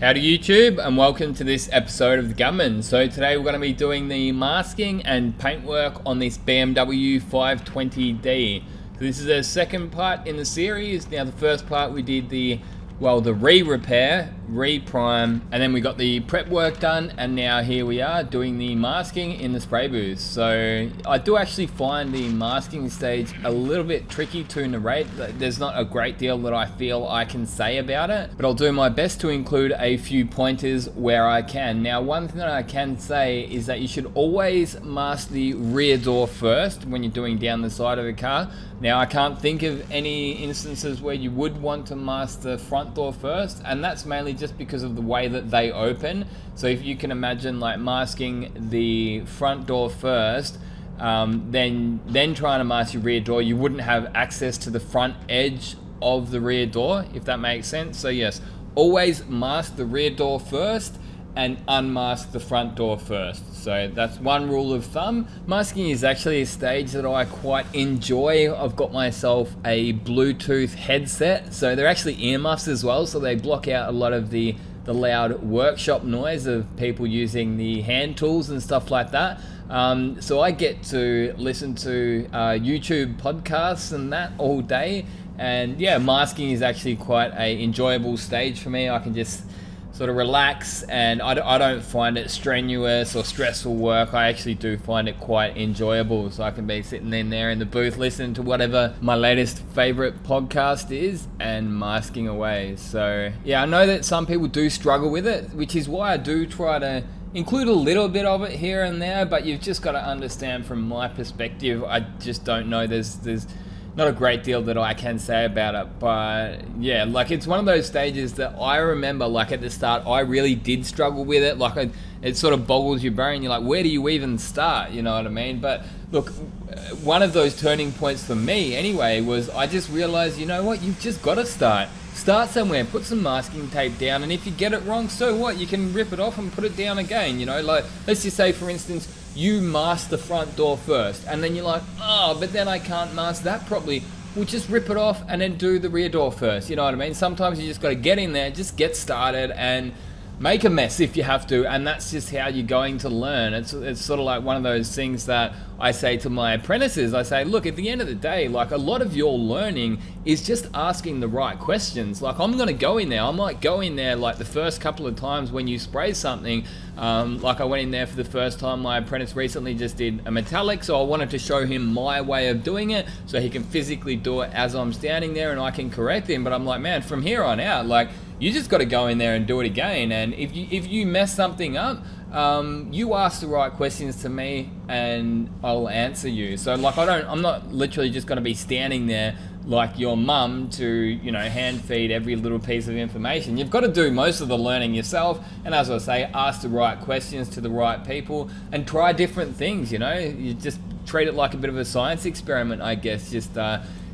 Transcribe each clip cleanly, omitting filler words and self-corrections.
Howdy YouTube, and welcome to this episode of The Gunman. So today we're going to be doing the masking and paintwork on this BMW 520D. So this is the second part in the series. Now the first part we did the re-repair, re-prime, and then we got the prep work done, and now here we are doing the masking in the spray booth. So I do actually find the masking stage a little bit tricky to narrate. There's not a great deal that I feel I can say about it, but I'll do my best to include a few pointers where I can. Now one thing that I can say is that you should always mask the rear door first when you're doing down the side of a car. Now I can't think of any instances where you would want to mask the front door first, and that's mainly just because of the way that they open. So if you can imagine like masking the front door first, then trying to mask your rear door, you wouldn't have access to the front edge of the rear door, if that makes sense. So yes, always mask the rear door first and unmask the front door first. So that's one rule of thumb. Masking is actually a stage that I quite enjoy. I've got myself a Bluetooth headset, so they're actually earmuffs as well, so they block out a lot of the loud workshop noise of people using the hand tools and stuff like that. So I get to listen to YouTube podcasts and that all day, and yeah, masking is actually quite a enjoyable stage for me. I can just sort of relax, and I don't find it strenuous or stressful work. I actually do find it quite enjoyable, so I can be sitting in there in the booth listening to whatever my latest favorite podcast is and masking away. So yeah, I know that some people do struggle with it, which is why I do try to include a little bit of it here and there, but you've just got to understand from my perspective, I just don't know, there's not a great deal that I can say about it. But yeah, like it's one of those stages that I remember, like at the start I really did struggle with it. Like it sort of boggles your brain. You're like, where do you even start? You know what I mean? But look, one of those turning points for me anyway was I just realized, you know what, you've just got to start somewhere, put some masking tape down, and if you get it wrong, so what? You can rip it off and put it down again. You know, like let's just say for instance you mask the front door first, and then you're like, oh, but then I can't mask that properly. We'll just rip it off and then do the rear door first. You know what I mean? Sometimes you just got to get in there, just get started and make a mess if you have to, and that's just how you're going to learn. It's sort of like one of those things that I say to my apprentices. I say, look, at the end of the day, like a lot of your learning is just asking the right questions. Like I'm gonna go in there, I might go in there like the first couple of times when you spray something, like I went in there for the first time. My apprentice recently just did a metallic, so I wanted to show him my way of doing it so he can physically do it as I'm standing there and I can correct him. But I'm like, man, from here on out, like you just got to go in there and do it again. And if you mess something up, you ask the right questions to me and I'll answer you. So like I'm not literally just going to be standing there like your mum to, you know, hand feed every little piece of information. You've got to do most of the learning yourself, and as I say, ask the right questions to the right people and try different things. You know, you just treat it like a bit of a science experiment, I guess. Just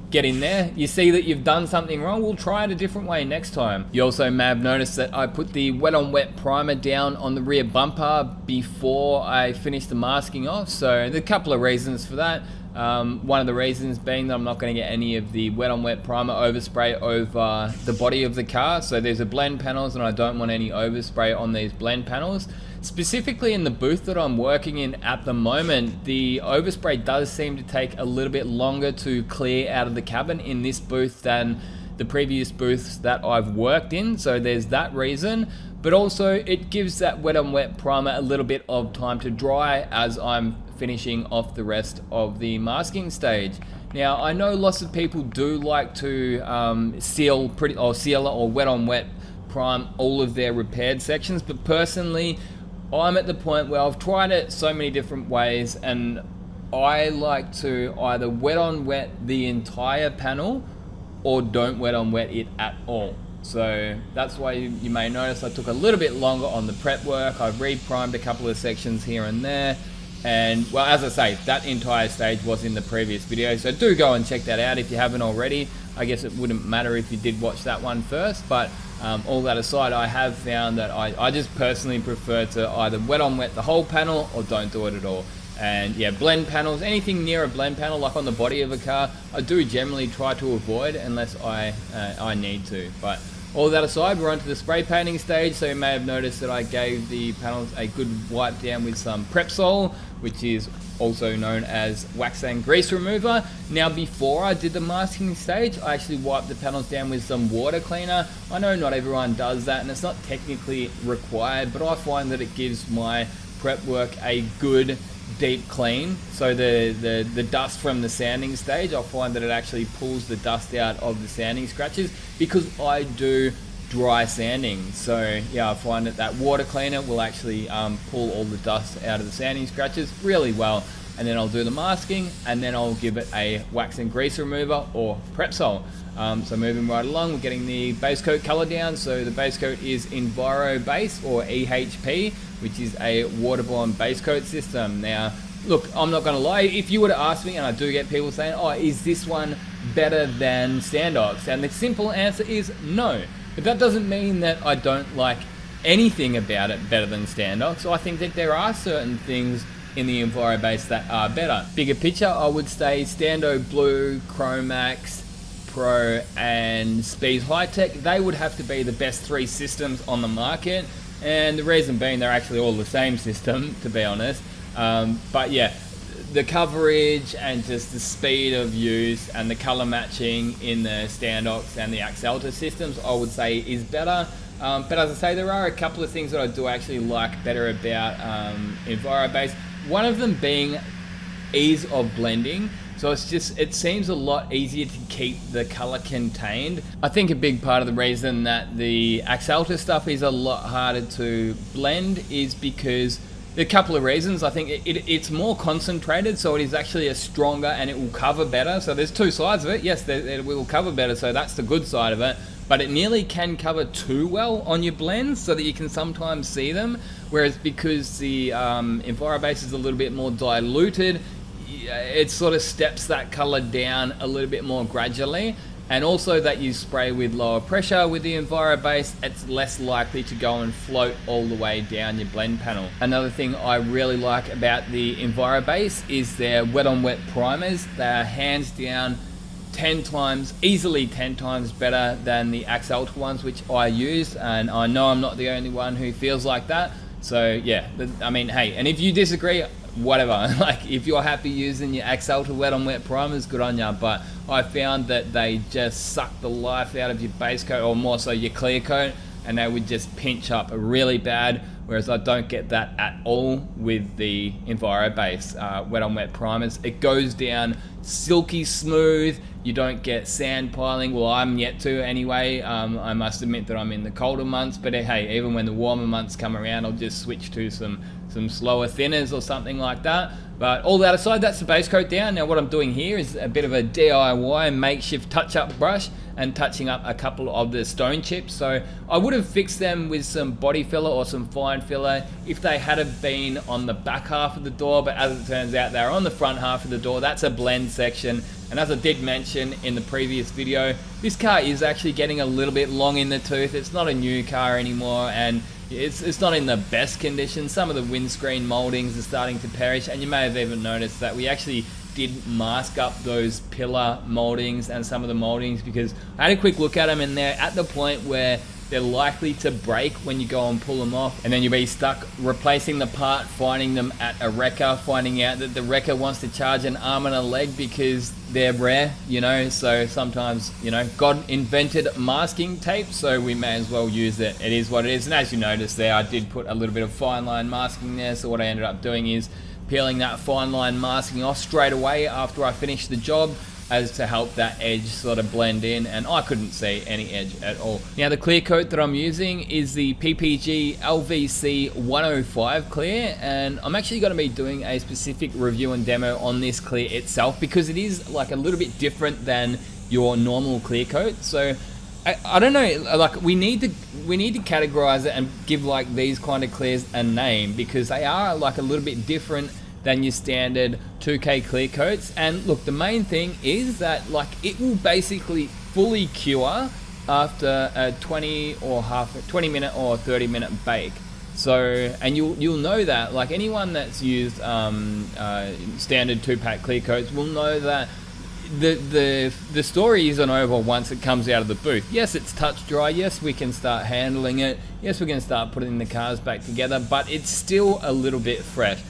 get in there, you see that you've done something wrong, we'll try it a different way next time. You also may have noticed that I put the wet on wet primer down on the rear bumper before I finished the masking off. So there's a couple of reasons for that. One of the reasons being that I'm not going to get any of the wet on wet primer overspray over the body of the car. So there's a blend panels and I don't want any overspray on these blend panels. Specifically in the booth that I'm working in at the moment, the overspray does seem to take a little bit longer to clear out of the cabin in this booth than the previous booths that I've worked in. So there's that reason, but also it gives that wet on wet primer a little bit of time to dry as I'm finishing off the rest of the masking stage. Now I know lots of people do like to seal or wet on wet prime all of their repaired sections, but personally I'm at the point where I've tried it so many different ways and I like to either wet on wet the entire panel or don't wet on wet it at all. So that's why you may notice I took a little bit longer on the prep work. I've re-primed a couple of sections here and there, and well, as I say, that entire stage was in the previous video, so do go and check that out if you haven't already. I guess it wouldn't matter if you did watch that one first, but all that aside, I have found that I just personally prefer to either wet on wet the whole panel or don't do it at all. And yeah, blend panels, anything near a blend panel like on the body of a car, I do generally try to avoid unless I need to. But All that aside, we're on to the spray painting stage. So you may have noticed that I gave the panels a good wipe down with some Prepsol, which is also known as wax and grease remover. Now, before I did the masking stage, I actually wiped the panels down with some water cleaner. I know not everyone does that, and it's not technically required, but I find that it gives my prep work a good deep clean. So the dust from the sanding stage, I find that it actually pulls the dust out of the sanding scratches, because I do dry sanding. So yeah, I find that water cleaner will actually pull all the dust out of the sanding scratches really well. And then I'll do the masking, and then I'll give it a wax and grease remover or Prepsol. So moving right along, we're getting the base coat color down. So the base coat is Enviro Base, or EHP, which is a waterborne base coat system. Now, look, I'm not gonna lie, if you were to ask me, and I do get people saying, oh, is this one better than Standox? And the simple answer is no. But that doesn't mean that I don't like anything about it better than Standox. So I think that there are certain things in the Enviro Base that are better. Bigger picture, I would say Stando Blue, Chromax Pro, and Speed Hi-Tech, they would have to be the best 3 systems on the market. And the reason being, they're actually all the same system, to be honest. But yeah, the coverage and just the speed of use and the color matching in the Standox and the Axalta systems, I would say is better. But as I say, there are a couple of things that I do actually like better about Enviro Base. One of them being ease of blending. So it seems a lot easier to keep the color contained. I think a big part of the reason that the Axalta stuff is a lot harder to blend is because there are a couple of reasons. I think it's more concentrated, so it is actually a stronger, and it will cover better. So there's 2 sides of it. Yes, it will cover better, so that's the good side of it. But it nearly can cover too well on your blends, so that you can sometimes see them. Whereas because the Enviro Base is a little bit more diluted, it sort of steps that color down a little bit more gradually. And also that you spray with lower pressure with the Enviro Base, it's less likely to go and float all the way down your blend panel. Another thing I really like about the Enviro Base is their wet on wet primers. They are hands down 10 times, easily 10 times better than the Axalta ones, which I use, and I know I'm not the only one who feels like that. So yeah, I mean, hey, and if you disagree, whatever. Like, if you're happy using your Axalta wet on wet primers, good on ya. But I found that they just suck the life out of your base coat, or more so your clear coat, and they would just pinch up really bad. Whereas I don't get that at all with the Enviro Base wet on wet primers. It goes down silky smooth. You don't get sand piling. Well, I'm yet to anyway. I must admit that I'm in the colder months, but hey, even when the warmer months come around, I'll just switch to some slower thinners or something like that. But all that aside, that's the base coat down. Now what I'm doing here is a bit of a DIY makeshift touch-up brush and touching up a couple of the stone chips. So I would have fixed them with some body filler or some fine filler if they had have been on the back half of the door, but as it turns out, they're on the front half of the door. That's a blend section. And as I did mention in the previous video, this car is actually getting a little bit long in the tooth. It's not a new car anymore, and it's not in the best condition. Some of the windscreen moldings are starting to perish, and you may have even noticed that we actually did mask up those pillar moldings and some of the moldings, because I had a quick look at them and they're at the point where they're likely to break when you go and pull them off, and then you'll be stuck replacing the part, finding them at a wrecker, finding out that the wrecker wants to charge an arm and a leg because they're rare, you know. So sometimes, you know, God invented masking tape, so we may as well use it. It is what it is. And as you notice there, I did put a little bit of fine line masking there, so what I ended up doing is peeling that fine line masking off straight away after I finished the job, as to help that edge sort of blend in, and I couldn't see any edge at all. Now the clear coat that I'm using is the PPG LVC 105 clear, and I'm actually going to be doing a specific review and demo on this clear itself, because it is like a little bit different than your normal clear coat. So I don't know, like we need to categorize it and give like these kind of clears a name, because they are like a little bit different than your standard 2K clear coats. And look, the main thing is that like it will basically fully cure after a 20 minute or 30 minute bake. So, and you'll know that, like anyone that's used standard 2-pack clear coats will know that the story isn't over once it comes out of the booth. Yes, it's touch dry. Yes, we can start handling it. Yes, we can start putting the cars back together, but it's still a little bit fresh.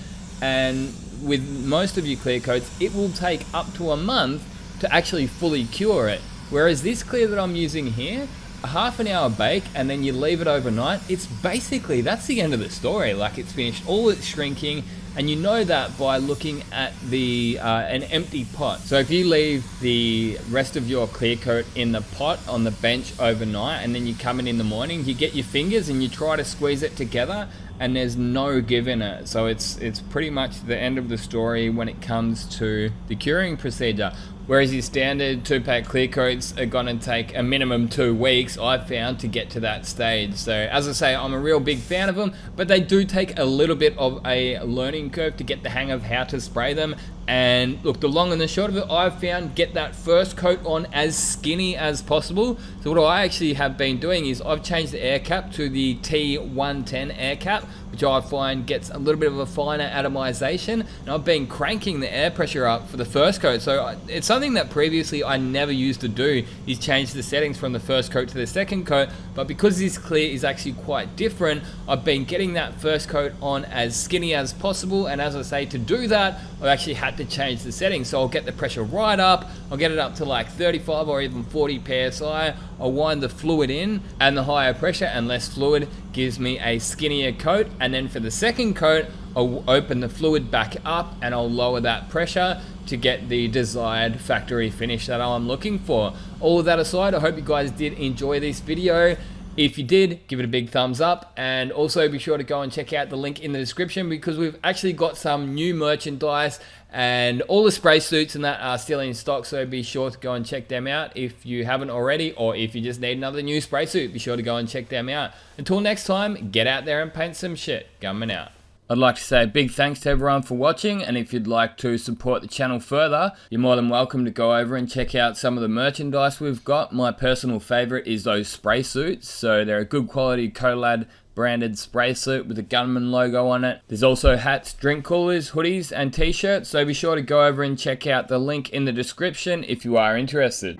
And with most of your clear coats, it will take up to a month to actually fully cure it. Whereas this clear that I'm using here, a half an hour bake and then you leave it overnight, it's basically, that's the end of the story. Like, it's finished all its shrinking, and you know that by looking at the an empty pot. So if you leave the rest of your clear coat in the pot on the bench overnight, and then you come in the morning, you get your fingers and you try to squeeze it together, and there's no give in it. So it's pretty much the end of the story when it comes to the curing procedure. Whereas your standard 2-pack clear coats are gonna take a minimum 2 weeks, I've found, to get to that stage. So as I say, I'm a real big fan of them, but they do take a little bit of a learning curve to get the hang of how to spray them. And look, the long and the short of it, I've found, get that first coat on as skinny as possible. So what I actually have been doing is I've changed the air cap to the T110 air cap, which I find gets a little bit of a finer atomization. And I've been cranking the air pressure up for the first coat. So it's something that previously I never used to do, is change the settings from the first coat to the second coat. But because this clear is actually quite different, I've been getting that first coat on as skinny as possible. And as I say, to do that, I've actually had to change the settings. So I'll get the pressure right up, I'll get it up to like 35 or even 40 psi, I'll wind the fluid in, and the higher pressure and less fluid gives me a skinnier coat. And then for the second coat, I'll open the fluid back up and I'll lower that pressure to get the desired factory finish that I'm looking for. All of that aside, I hope you guys did enjoy this video. If you did, give it a big thumbs up, and also be sure to go and check out the link in the description, because we've actually got some new merchandise and all the spray suits and that are still in stock, so be sure to go and check them out if you haven't already, or if you just need another new spray suit, be sure to go and check them out. Until next time, get out there and paint some shit. Gunman out. I'd like to say a big thanks to everyone for watching, and if you'd like to support the channel further, you're more than welcome to go over and check out some of the merchandise we've got. My personal favourite is those spray suits, so they're a good quality Colad branded spray suit with a Gunman logo on it. There's also hats, drink coolers, hoodies and t-shirts, so be sure to go over and check out the link in the description if you are interested.